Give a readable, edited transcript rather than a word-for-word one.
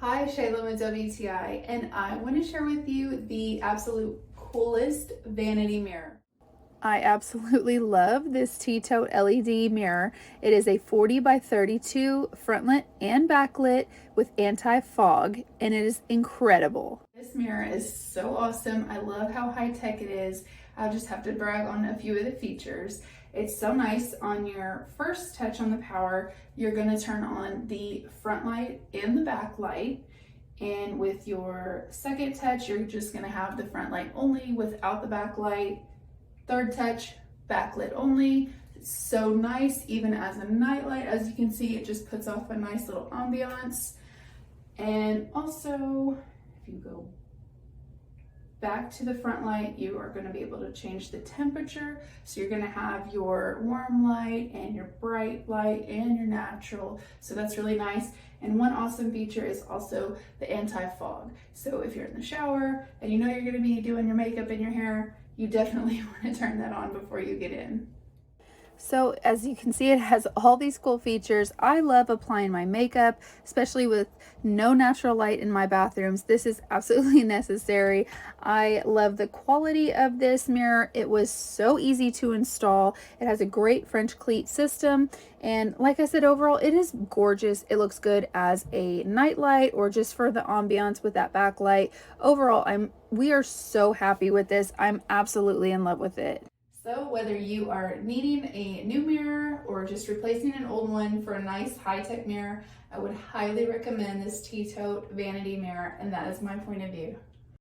Hi, Shayla with WTI, and I want to share with you the absolute coolest vanity mirror. I absolutely love this TETOTE LED mirror. It is a 40 by 32 frontlit and backlit with anti-fog, and it is incredible. This mirror is so awesome. I love how high tech it is. I'll just have to brag on a few of the features. It's so nice. On your first touch on the power, you're going to turn on the front light and the back light. And with your second touch, you're just going to have the front light only without the back light. Third touch, backlit only. It's so nice, even as a night light. As you can see, it just puts off a nice little ambiance. And also, if you go back to the front light, you are going to be able to change the temperature. So you're going to have your warm light and your bright light and your natural. So that's really nice. And one awesome feature is also the anti-fog. So if you're in the shower and you know you're going to be doing your makeup and your hair, you definitely want to turn that on before you get in. So as you can see, it has all these cool features. I love applying my makeup, especially with no natural light in my bathrooms. This is absolutely necessary. I love the quality of this mirror. It was so easy to install. It has a great French cleat system. And like I said, overall, it is gorgeous. It looks good as a night light or just for the ambiance with that backlight. Overall, we are so happy with this. I'm absolutely in love with it. So whether you are needing a new mirror or just replacing an old one for a nice high-tech mirror, I would highly recommend this TETOTE vanity mirror, and that is my point of view.